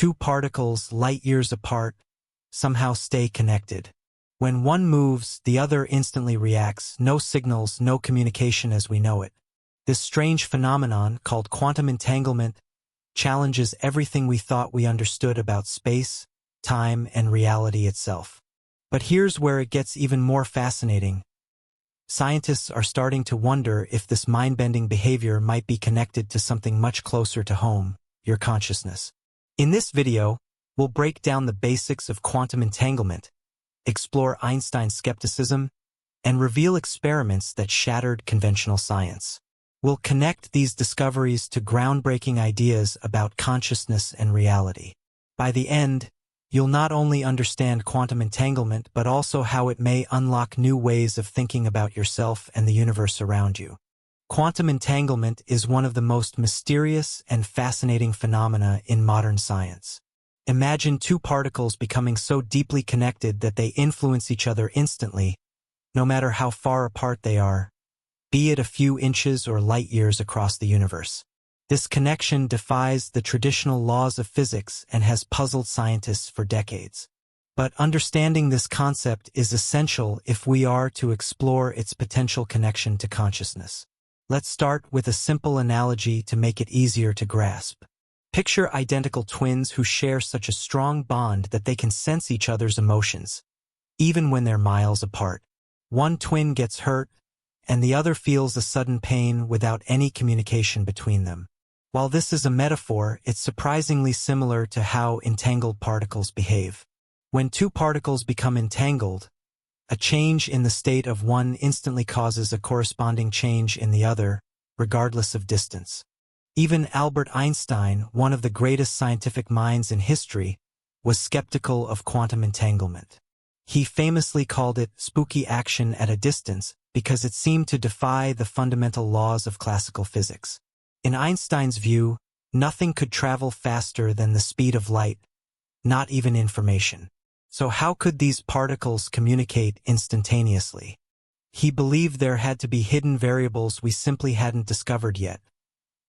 Two particles light-years apart somehow stay connected. When one moves, the other instantly reacts. No signals, no communication as we know it. This strange phenomenon, called quantum entanglement, challenges everything we thought we understood about space, time, and reality itself. But here's where it gets even more fascinating. Scientists are starting to wonder if this mind-bending behavior might be connected to something much closer to home, your consciousness. In this video, we'll break down the basics of quantum entanglement, explore Einstein's skepticism, and reveal experiments that shattered conventional science. We'll connect these discoveries to groundbreaking ideas about consciousness and reality. By the end, you'll not only understand quantum entanglement but also how it may unlock new ways of thinking about yourself and the universe around you. Quantum entanglement is one of the most mysterious and fascinating phenomena in modern science. Imagine two particles becoming so deeply connected that they influence each other instantly, no matter how far apart they are, be it a few inches or light-years across the universe. This connection defies the traditional laws of physics and has puzzled scientists for decades. But understanding this concept is essential if we are to explore its potential connection to consciousness. Let's start with a simple analogy to make it easier to grasp. Picture identical twins who share such a strong bond that they can sense each other's emotions, even when they're miles apart. One twin gets hurt, and the other feels a sudden pain without any communication between them. While this is a metaphor, it's surprisingly similar to how entangled particles behave. When two particles become entangled, a change in the state of one instantly causes a corresponding change in the other, regardless of distance. Even Albert Einstein, one of the greatest scientific minds in history, was skeptical of quantum entanglement. He famously called it spooky action at a distance because it seemed to defy the fundamental laws of classical physics. In Einstein's view, nothing could travel faster than the speed of light, not even information. So how could these particles communicate instantaneously? He believed there had to be hidden variables we simply hadn't discovered yet,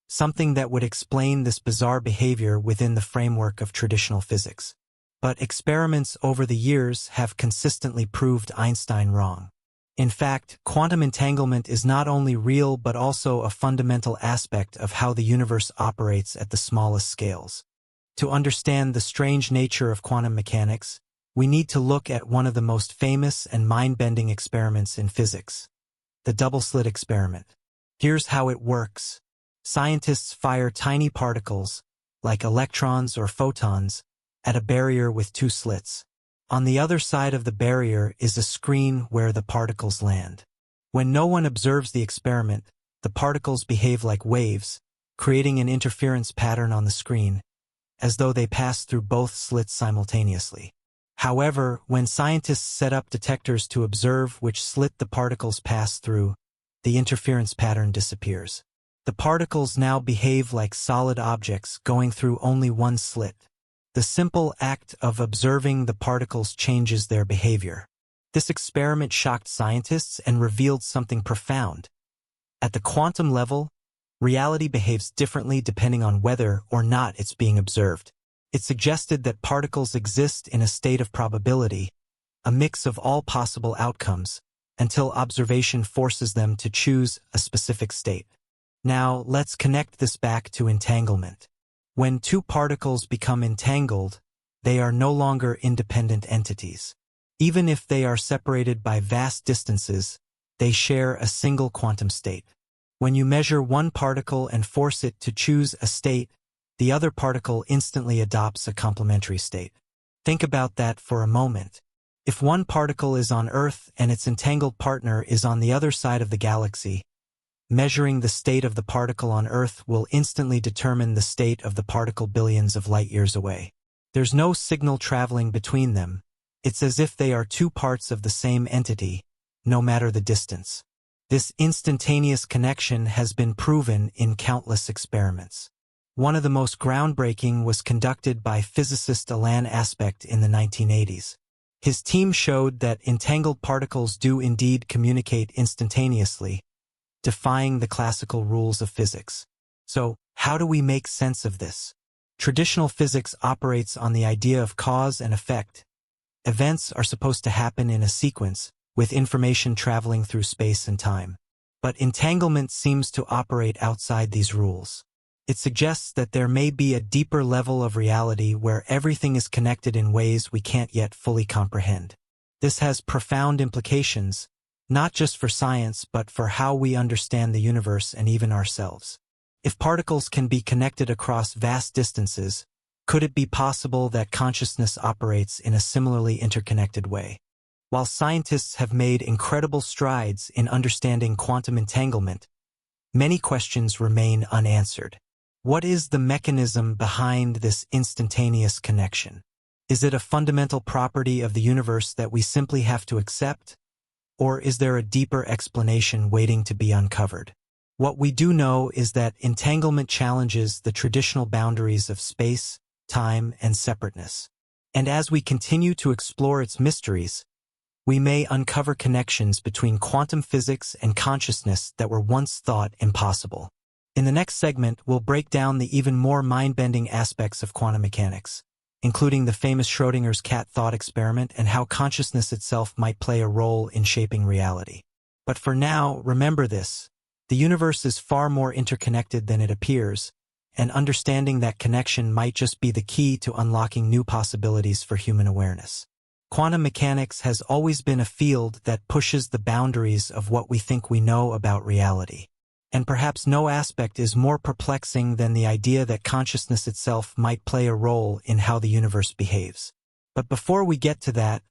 something that would explain this bizarre behavior within the framework of traditional physics. But experiments over the years have consistently proved Einstein wrong. In fact, quantum entanglement is not only real but also a fundamental aspect of how the universe operates at the smallest scales. To understand the strange nature of quantum mechanics, we need to look at one of the most famous and mind-bending experiments in physics, the double-slit experiment. Here's how it works. Scientists fire tiny particles, like electrons or photons, at a barrier with two slits. On the other side of the barrier is a screen where the particles land. When no one observes the experiment, the particles behave like waves, creating an interference pattern on the screen, as though they pass through both slits simultaneously. However, when scientists set up detectors to observe which slit the particles pass through, the interference pattern disappears. The particles now behave like solid objects going through only one slit. The simple act of observing the particles changes their behavior. This experiment shocked scientists and revealed something profound. At the quantum level, reality behaves differently depending on whether or not it's being observed. It suggested that particles exist in a state of probability, a mix of all possible outcomes, until observation forces them to choose a specific state. Now, let's connect this back to entanglement. When two particles become entangled, they are no longer independent entities. Even if they are separated by vast distances, they share a single quantum state. When you measure one particle and force it to choose a state, the other particle instantly adopts a complementary state. Think about that for a moment. If one particle is on Earth and its entangled partner is on the other side of the galaxy, measuring the state of the particle on Earth will instantly determine the state of the particle billions of light-years away. There's no signal traveling between them. It's as if they are two parts of the same entity, no matter the distance. This instantaneous connection has been proven in countless experiments. One of the most groundbreaking was conducted by physicist Alain Aspect in the 1980s. His team showed that entangled particles do indeed communicate instantaneously, defying the classical rules of physics. So, how do we make sense of this? Traditional physics operates on the idea of cause and effect. Events are supposed to happen in a sequence, with information traveling through space and time. But entanglement seems to operate outside these rules. It suggests that there may be a deeper level of reality where everything is connected in ways we can't yet fully comprehend. This has profound implications, not just for science but for how we understand the universe and even ourselves. If particles can be connected across vast distances, could it be possible that consciousness operates in a similarly interconnected way? While scientists have made incredible strides in understanding quantum entanglement, many questions remain unanswered. What is the mechanism behind this instantaneous connection? Is it a fundamental property of the universe that we simply have to accept? Or is there a deeper explanation waiting to be uncovered? What we do know is that entanglement challenges the traditional boundaries of space, time, and separateness. And as we continue to explore its mysteries, we may uncover connections between quantum physics and consciousness that were once thought impossible. In the next segment, we'll break down the even more mind-bending aspects of quantum mechanics, including the famous Schrödinger's cat thought experiment and how consciousness itself might play a role in shaping reality. But for now, remember this: the universe is far more interconnected than it appears, and understanding that connection might just be the key to unlocking new possibilities for human awareness. Quantum mechanics has always been a field that pushes the boundaries of what we think we know about reality. And perhaps no aspect is more perplexing than the idea that consciousness itself might play a role in how the universe behaves. But before we get to that,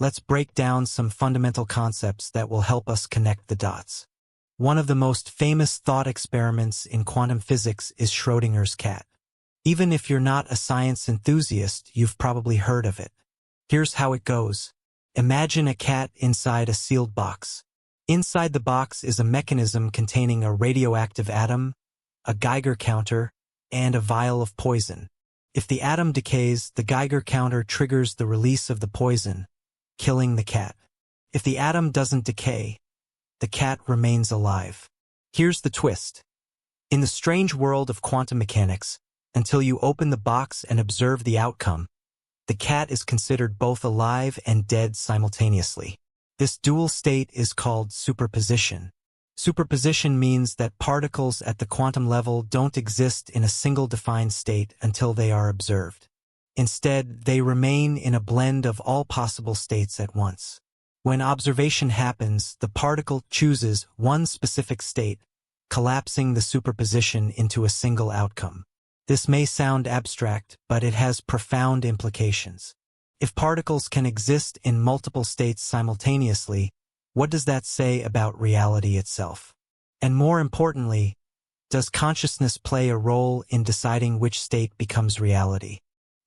let's break down some fundamental concepts that will help us connect the dots. One of the most famous thought experiments in quantum physics is Schrödinger's cat. Even if you're not a science enthusiast, you've probably heard of it. Here's how it goes. Imagine a cat inside a sealed box. Inside the box is a mechanism containing a radioactive atom, a Geiger counter, and a vial of poison. If the atom decays, the Geiger counter triggers the release of the poison, killing the cat. If the atom doesn't decay, the cat remains alive. Here's the twist. In the strange world of quantum mechanics, until you open the box and observe the outcome, the cat is considered both alive and dead simultaneously. This dual state is called superposition. Superposition means that particles at the quantum level don't exist in a single defined state until they are observed. Instead, they remain in a blend of all possible states at once. When observation happens, the particle chooses one specific state, collapsing the superposition into a single outcome. This may sound abstract, but it has profound implications. If particles can exist in multiple states simultaneously, what does that say about reality itself? And more importantly, does consciousness play a role in deciding which state becomes reality?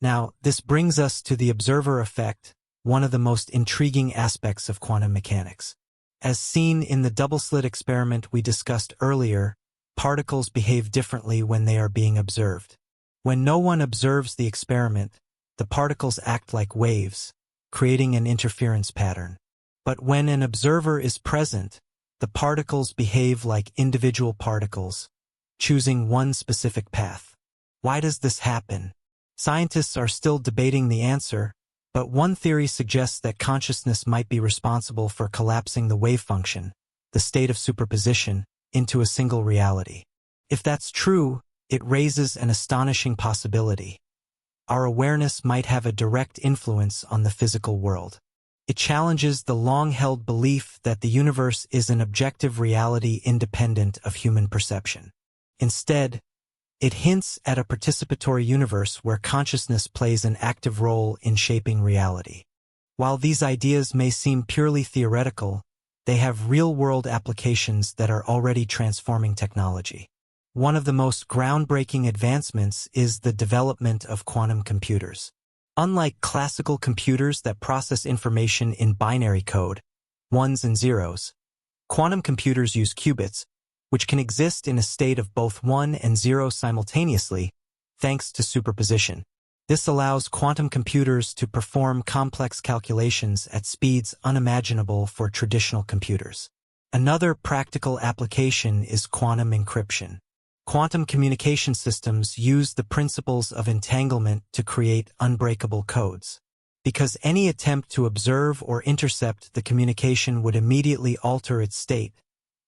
Now, this brings us to the observer effect, one of the most intriguing aspects of quantum mechanics. As seen in the double-slit experiment we discussed earlier, particles behave differently when they are being observed. When no one observes the experiment, the particles act like waves, creating an interference pattern. But when an observer is present, the particles behave like individual particles, choosing one specific path. Why does this happen? Scientists are still debating the answer, but one theory suggests that consciousness might be responsible for collapsing the wave function, the state of superposition, into a single reality. If that's true, it raises an astonishing possibility. Our awareness might have a direct influence on the physical world. It challenges the long-held belief that the universe is an objective reality independent of human perception. Instead, it hints at a participatory universe where consciousness plays an active role in shaping reality. While these ideas may seem purely theoretical, they have real-world applications that are already transforming technology. One of the most groundbreaking advancements is the development of quantum computers. Unlike classical computers that process information in binary code, ones and zeros, quantum computers use qubits, which can exist in a state of both 1 and 0 simultaneously, thanks to superposition. This allows quantum computers to perform complex calculations at speeds unimaginable for traditional computers. Another practical application is quantum encryption. Quantum communication systems use the principles of entanglement to create unbreakable codes. Because any attempt to observe or intercept the communication would immediately alter its state,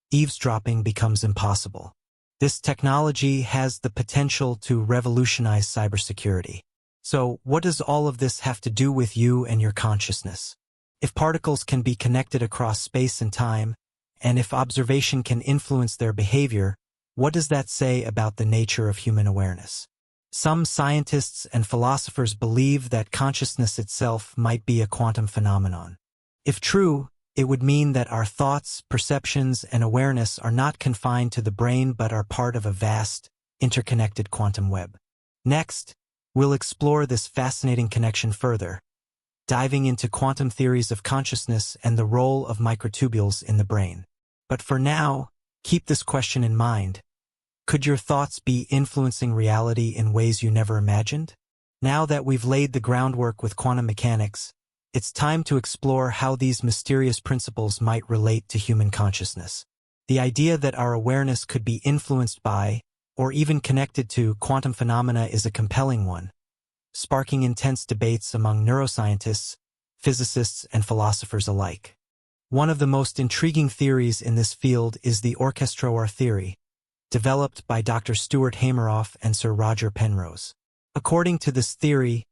eavesdropping becomes impossible. This technology has the potential to revolutionize cybersecurity. So, what does all of this have to do with you and your consciousness? If particles can be connected across space and time, and if observation can influence their behavior, what does that say about the nature of human awareness? Some scientists and philosophers believe that consciousness itself might be a quantum phenomenon. If true, it would mean that our thoughts, perceptions, and awareness are not confined to the brain but are part of a vast, interconnected quantum web. Next, we'll explore this fascinating connection further, diving into quantum theories of consciousness and the role of microtubules in the brain. But for now, keep this question in mind. Could your thoughts be influencing reality in ways you never imagined? Now that we've laid the groundwork with quantum mechanics, it's time to explore how these mysterious principles might relate to human consciousness. The idea that our awareness could be influenced by, or even connected to, quantum phenomena is a compelling one, sparking intense debates among neuroscientists, physicists, and philosophers alike. One of the most intriguing theories in this field is the orchestroar theory, developed by Dr. Stuart Hameroff and Sir Roger Penrose. According to this theory,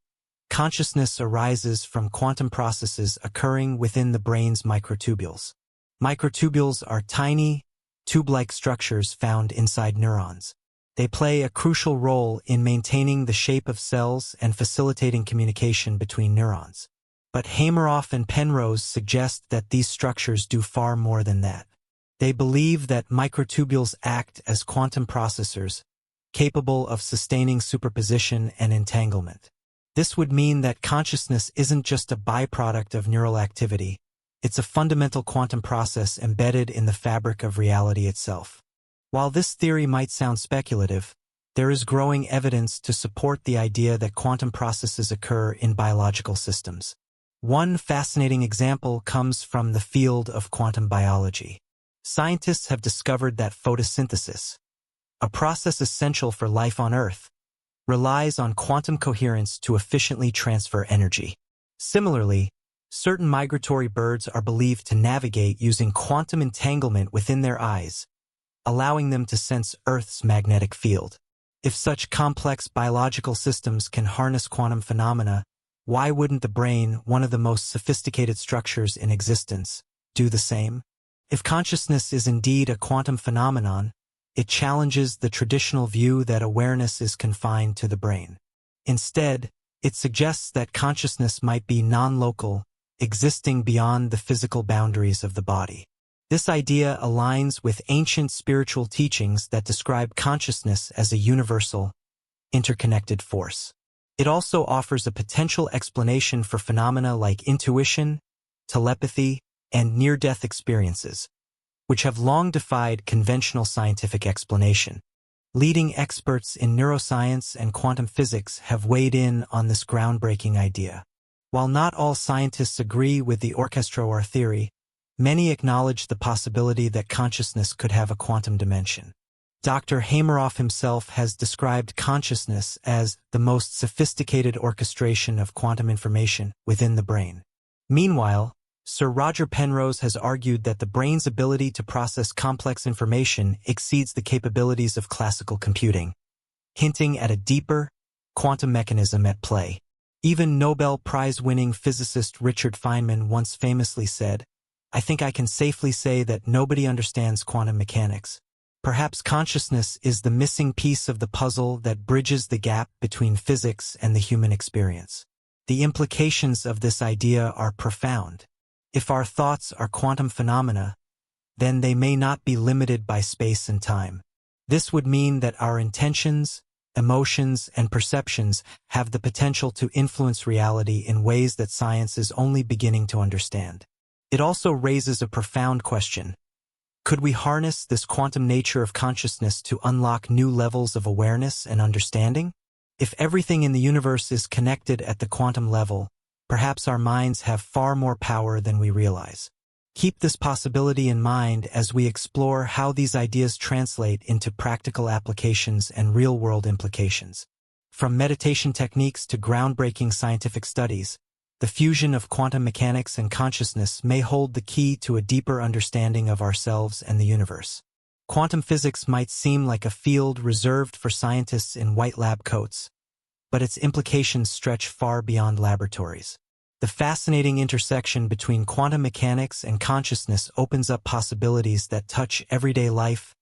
consciousness arises from quantum processes occurring within the brain's microtubules. Microtubules are tiny, tube-like structures found inside neurons. They play a crucial role in maintaining the shape of cells and facilitating communication between neurons. But Hameroff and Penrose suggest that these structures do far more than that. They believe that microtubules act as quantum processors, capable of sustaining superposition and entanglement. This would mean that consciousness isn't just a byproduct of neural activity, it's a fundamental quantum process embedded in the fabric of reality itself. While this theory might sound speculative, there is growing evidence to support the idea that quantum processes occur in biological systems. One fascinating example comes from the field of quantum biology. Scientists have discovered that photosynthesis, a process essential for life on Earth, relies on quantum coherence to efficiently transfer energy. Similarly, certain migratory birds are believed to navigate using quantum entanglement within their eyes, allowing them to sense Earth's magnetic field. If such complex biological systems can harness quantum phenomena, why wouldn't the brain, one of the most sophisticated structures in existence, do the same? If consciousness is indeed a quantum phenomenon, it challenges the traditional view that awareness is confined to the brain. Instead, it suggests that consciousness might be non-local, existing beyond the physical boundaries of the body. This idea aligns with ancient spiritual teachings that describe consciousness as a universal, interconnected force. It also offers a potential explanation for phenomena like intuition, telepathy, and near-death experiences, which have long defied conventional scientific explanation. Leading experts in neuroscience and quantum physics have weighed in on this groundbreaking idea. While not all scientists agree with the orchestroar theory, many acknowledge the possibility that consciousness could have a quantum dimension. Dr. Hameroff himself has described consciousness as the most sophisticated orchestration of quantum information within the brain. Meanwhile, Sir Roger Penrose has argued that the brain's ability to process complex information exceeds the capabilities of classical computing, hinting at a deeper, quantum mechanism at play. Even Nobel Prize-winning physicist Richard Feynman once famously said, "I think I can safely say that nobody understands quantum mechanics." Perhaps consciousness is the missing piece of the puzzle that bridges the gap between physics and the human experience. The implications of this idea are profound. If our thoughts are quantum phenomena, then they may not be limited by space and time. This would mean that our intentions, emotions, and perceptions have the potential to influence reality in ways that science is only beginning to understand. It also raises a profound question. Could we harness this quantum nature of consciousness to unlock new levels of awareness and understanding? If everything in the universe is connected at the quantum level, perhaps our minds have far more power than we realize. Keep this possibility in mind as we explore how these ideas translate into practical applications and real-world implications. From meditation techniques to groundbreaking scientific studies, the fusion of quantum mechanics and consciousness may hold the key to a deeper understanding of ourselves and the universe. Quantum physics might seem like a field reserved for scientists in white lab coats, but its implications stretch far beyond laboratories. The fascinating intersection between quantum mechanics and consciousness opens up possibilities that touch everyday life,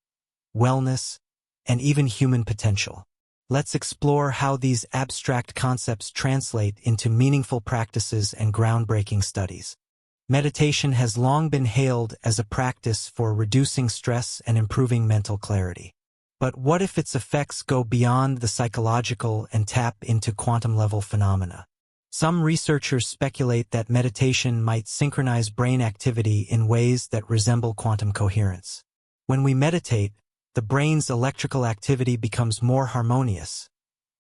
wellness, and even human potential. Let's explore how these abstract concepts translate into meaningful practices and groundbreaking studies. Meditation has long been hailed as a practice for reducing stress and improving mental clarity. But what if its effects go beyond the psychological and tap into quantum-level phenomena? Some researchers speculate that meditation might synchronize brain activity in ways that resemble quantum coherence. When we meditate, the brain's electrical activity becomes more harmonious,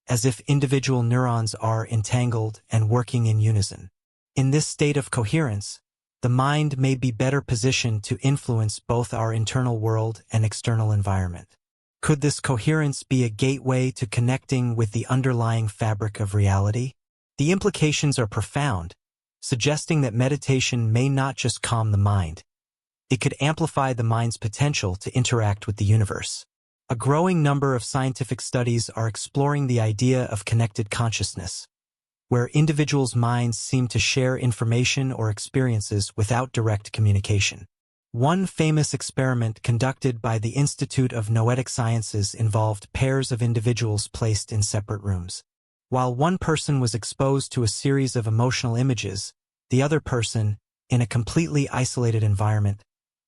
as if individual neurons are entangled and working in unison. In this state of coherence, the mind may be better positioned to influence both our internal world and external environment. Could this coherence be a gateway to connecting with the underlying fabric of reality? The implications are profound, suggesting that meditation may not just calm the mind. It could amplify the mind's potential to interact with the universe. A growing number of scientific studies are exploring the idea of connected consciousness, where individuals' minds seem to share information or experiences without direct communication. One famous experiment conducted by the Institute of Noetic Sciences involved pairs of individuals placed in separate rooms. While one person was exposed to a series of emotional images, the other person, in a completely isolated environment,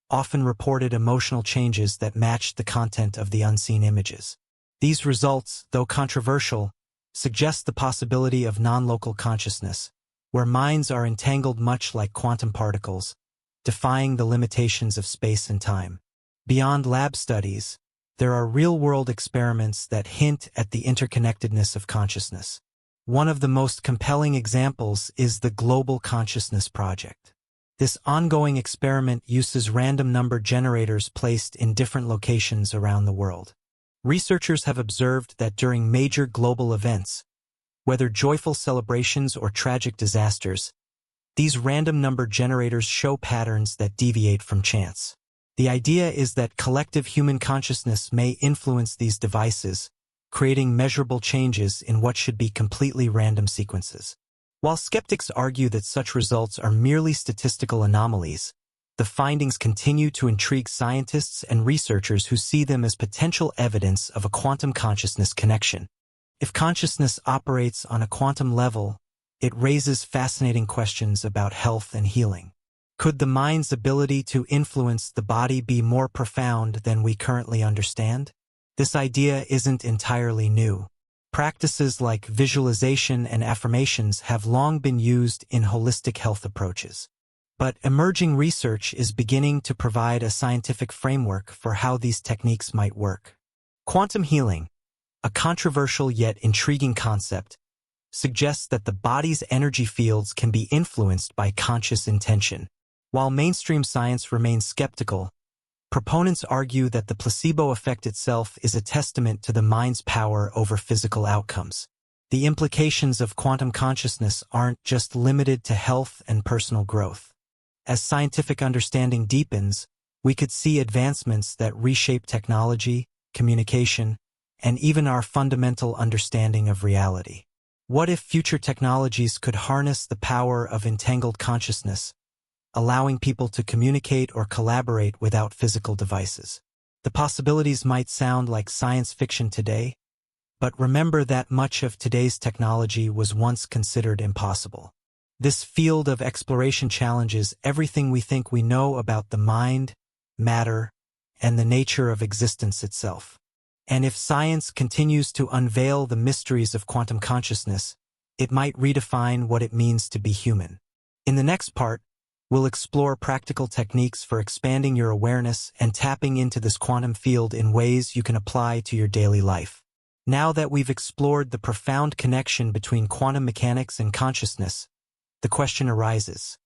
often reported emotional changes that matched the content of the unseen images. These results, though controversial, suggest the possibility of non-local consciousness, where minds are entangled much like quantum particles, defying the limitations of space and time. Beyond lab studies, there are real-world experiments that hint at the interconnectedness of consciousness. One of the most compelling examples is the Global Consciousness Project. This ongoing experiment uses random number generators placed in different locations around the world. Researchers have observed that during major global events, whether joyful celebrations or tragic disasters, these random number generators show patterns that deviate from chance. The idea is that collective human consciousness may influence these devices, creating measurable changes in what should be completely random sequences. While skeptics argue that such results are merely statistical anomalies, the findings continue to intrigue scientists and researchers who see them as potential evidence of a quantum consciousness connection. If consciousness operates on a quantum level, it raises fascinating questions about health and healing. Could the mind's ability to influence the body be more profound than we currently understand? This idea isn't entirely new. Practices like visualization and affirmations have long been used in holistic health approaches. But emerging research is beginning to provide a scientific framework for how these techniques might work. Quantum healing, a controversial yet intriguing concept, suggests that the body's energy fields can be influenced by conscious intention. While mainstream science remains skeptical, proponents argue that the placebo effect itself is a testament to the mind's power over physical outcomes. The implications of quantum consciousness aren't just limited to health and personal growth. As scientific understanding deepens, we could see advancements that reshape technology, communication, and even our fundamental understanding of reality. What if future technologies could harness the power of entangled consciousness, allowing people to communicate or collaborate without physical devices? The possibilities might sound like science fiction today, but remember that much of today's technology was once considered impossible. This field of exploration challenges everything we think we know about the mind, matter, and the nature of existence itself. And if science continues to unveil the mysteries of quantum consciousness, it might redefine what it means to be human. In the next part, we'll explore practical techniques for expanding your awareness and tapping into this quantum field in ways you can apply to your daily life. Now that we've explored the profound connection between quantum mechanics and consciousness, the question arises: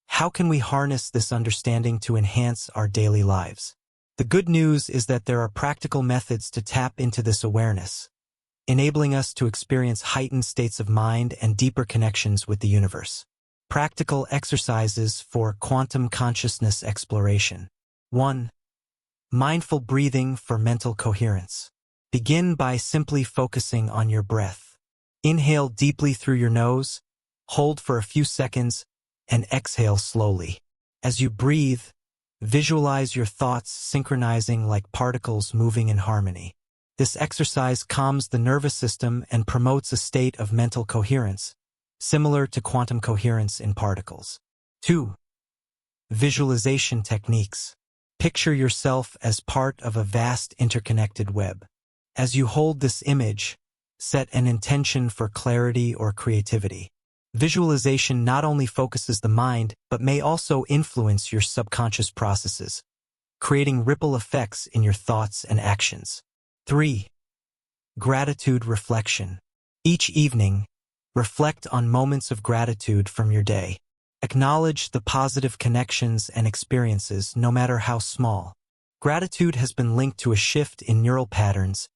How can we harness this understanding to enhance our daily lives? The good news is that there are practical methods to tap into this awareness, enabling us to experience heightened states of mind and deeper connections with the universe. Practical exercises for quantum consciousness exploration. 1. Mindful breathing for mental coherence. Begin by simply focusing on your breath. Inhale deeply through your nose, hold for a few seconds, and exhale slowly. As you breathe, visualize your thoughts synchronizing like particles moving in harmony. This exercise calms the nervous system and promotes a state of mental coherence, similar to quantum coherence in particles. 2. Visualization techniques. Picture yourself as part of a vast interconnected web. As you hold this image, set an intention for clarity or creativity. Visualization not only focuses the mind, but may also influence your subconscious processes, creating ripple effects in your thoughts and actions. 3. Gratitude reflection. Each evening, reflect on moments of gratitude from your day. Acknowledge the positive connections and experiences, no matter how small. Gratitude has been linked to a shift in neural patterns,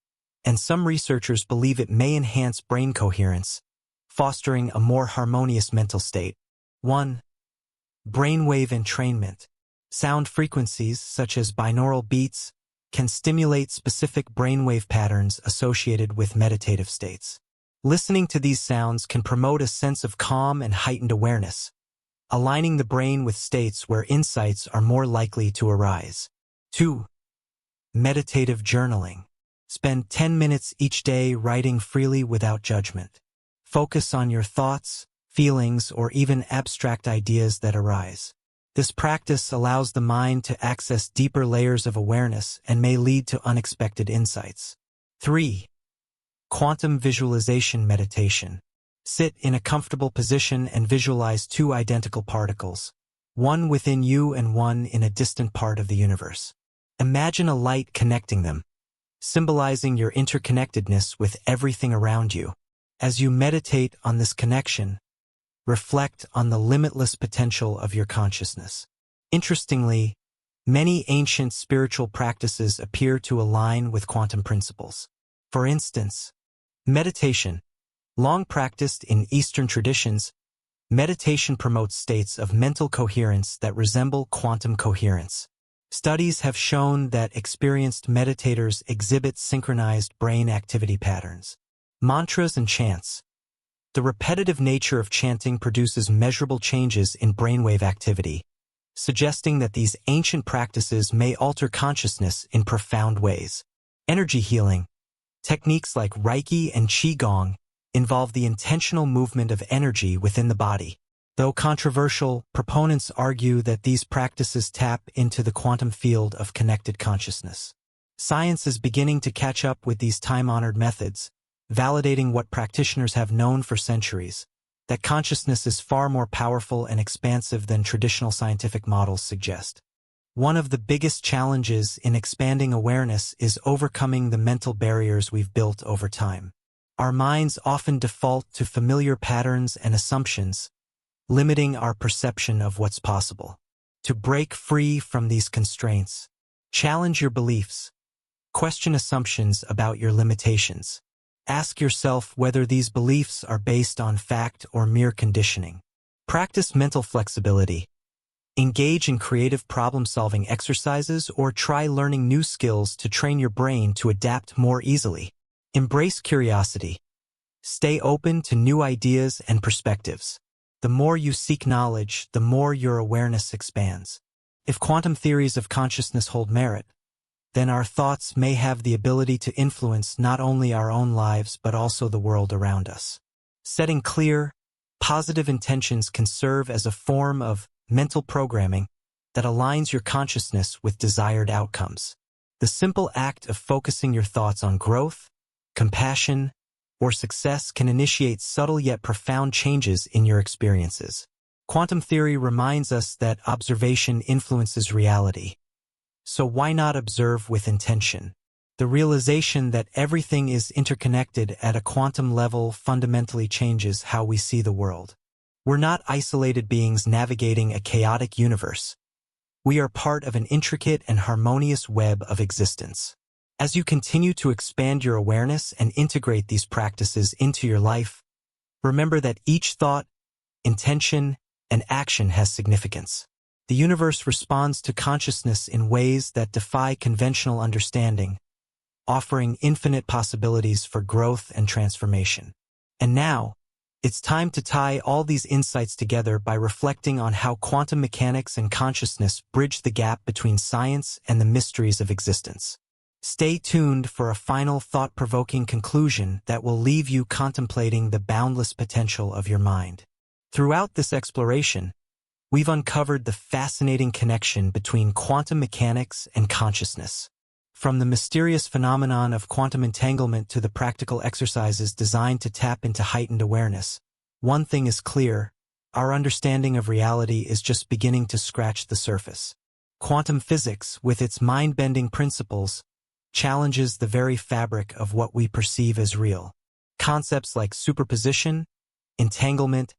and some researchers believe it may enhance brain coherence, fostering a more harmonious mental state. 1. Brainwave entrainment. Sound frequencies, such as binaural beats, can stimulate specific brainwave patterns associated with meditative states. Listening to these sounds can promote a sense of calm and heightened awareness, aligning the brain with states where insights are more likely to arise. 2. Meditative journaling. Spend 10 minutes each day writing freely without judgment. Focus on your thoughts, feelings, or even abstract ideas that arise. This practice allows the mind to access deeper layers of awareness and may lead to unexpected insights. 3. Quantum visualization meditation. Sit in a comfortable position and visualize two identical particles, one within you and one in a distant part of the universe. Imagine a light connecting them, symbolizing your interconnectedness with everything around you. As you meditate on this connection, reflect on the limitless potential of your consciousness. Interestingly, many ancient spiritual practices appear to align with quantum principles. For instance, meditation. Long practiced in Eastern traditions, meditation promotes states of mental coherence that resemble quantum coherence. Studies have shown that experienced meditators exhibit synchronized brain activity patterns. Mantras and chants. The repetitive nature of chanting produces measurable changes in brainwave activity, suggesting that these ancient practices may alter consciousness in profound ways. Energy healing. Techniques like Reiki and Qigong involve the intentional movement of energy within the body. Though controversial, proponents argue that these practices tap into the quantum field of connected consciousness. Science is beginning to catch up with these time-honored methods, validating what practitioners have known for centuries, that consciousness is far more powerful and expansive than traditional scientific models suggest. One of the biggest challenges in expanding awareness is overcoming the mental barriers we've built over time. Our minds often default to familiar patterns and assumptions, limiting our perception of what's possible. To break free from these constraints, challenge your beliefs, question assumptions about your limitations. Ask yourself whether these beliefs are based on fact or mere conditioning. Practice mental flexibility. Engage in creative problem-solving exercises or try learning new skills to train your brain to adapt more easily. Embrace curiosity. Stay open to new ideas and perspectives. The more you seek knowledge, the more your awareness expands. If quantum theories of consciousness hold merit, then our thoughts may have the ability to influence not only our own lives but also the world around us. Setting clear, positive intentions can serve as a form of mental programming that aligns your consciousness with desired outcomes. The simple act of focusing your thoughts on growth, compassion, or success can initiate subtle yet profound changes in your experiences. Quantum theory reminds us that observation influences reality. So why not observe with intention? The realization that everything is interconnected at a quantum level fundamentally changes how we see the world. We're not isolated beings navigating a chaotic universe. We are part of an intricate and harmonious web of existence. As you continue to expand your awareness and integrate these practices into your life, remember that each thought, intention, and action has significance. The universe responds to consciousness in ways that defy conventional understanding, offering infinite possibilities for growth and transformation. And now, it's time to tie all these insights together by reflecting on how quantum mechanics and consciousness bridge the gap between science and the mysteries of existence. Stay tuned for a final thought-provoking conclusion that will leave you contemplating the boundless potential of your mind. Throughout this exploration, we've uncovered the fascinating connection between quantum mechanics and consciousness. From the mysterious phenomenon of quantum entanglement to the practical exercises designed to tap into heightened awareness, one thing is clear: our understanding of reality is just beginning to scratch the surface. Quantum physics, with its mind-bending principles, challenges the very fabric of what we perceive as real. Concepts like superposition, entanglement,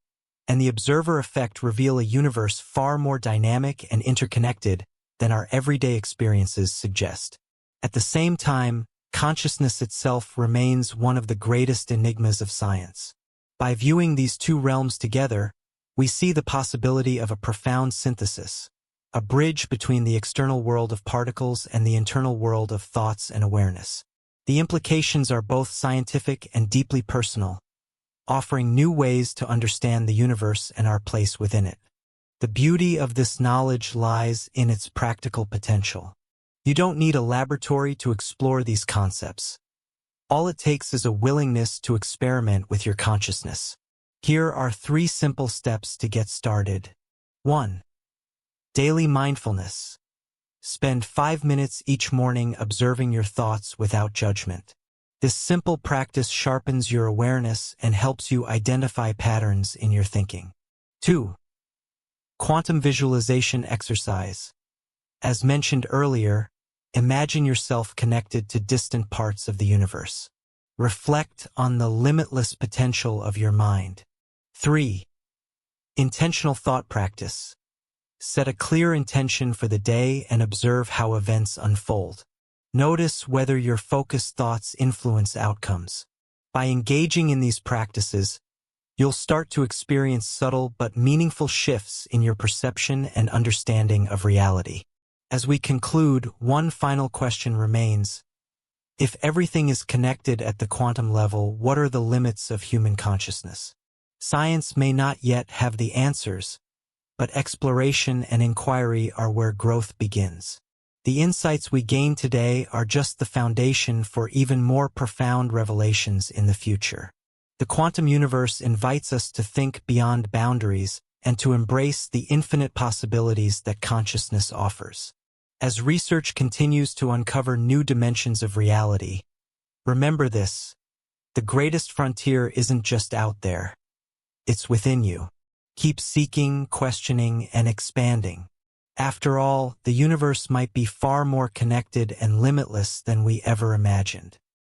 and the observer effect reveal a universe far more dynamic and interconnected than our everyday experiences suggest. At the same time, consciousness itself remains one of the greatest enigmas of science. By viewing these two realms together, we see the possibility of a profound synthesis, a bridge between the external world of particles and the internal world of thoughts and awareness. The implications are both scientific and deeply personal, offering new ways to understand the universe and our place within it. The beauty of this knowledge lies in its practical potential. You don't need a laboratory to explore these concepts. All it takes is a willingness to experiment with your consciousness. Here are 3 simple steps to get started. 1. Daily mindfulness. Spend 5 minutes each morning observing your thoughts without judgment. This simple practice sharpens your awareness and helps you identify patterns in your thinking. 2. Quantum visualization exercise. As mentioned earlier, imagine yourself connected to distant parts of the universe. Reflect on the limitless potential of your mind. 3. Intentional thought practice. Set a clear intention for the day and observe how events unfold. Notice whether your focused thoughts influence outcomes. By engaging in these practices, you'll start to experience subtle but meaningful shifts in your perception and understanding of reality. As we conclude, one final question remains. If everything is connected at the quantum level, what are the limits of human consciousness? Science may not yet have the answers, but exploration and inquiry are where growth begins. The insights we gain today are just the foundation for even more profound revelations in the future. The quantum universe invites us to think beyond boundaries and to embrace the infinite possibilities that consciousness offers. As research continues to uncover new dimensions of reality, remember this: the greatest frontier isn't just out there, it's within you. Keep seeking, questioning, and expanding. After all, the universe might be far more connected and limitless than we ever imagined.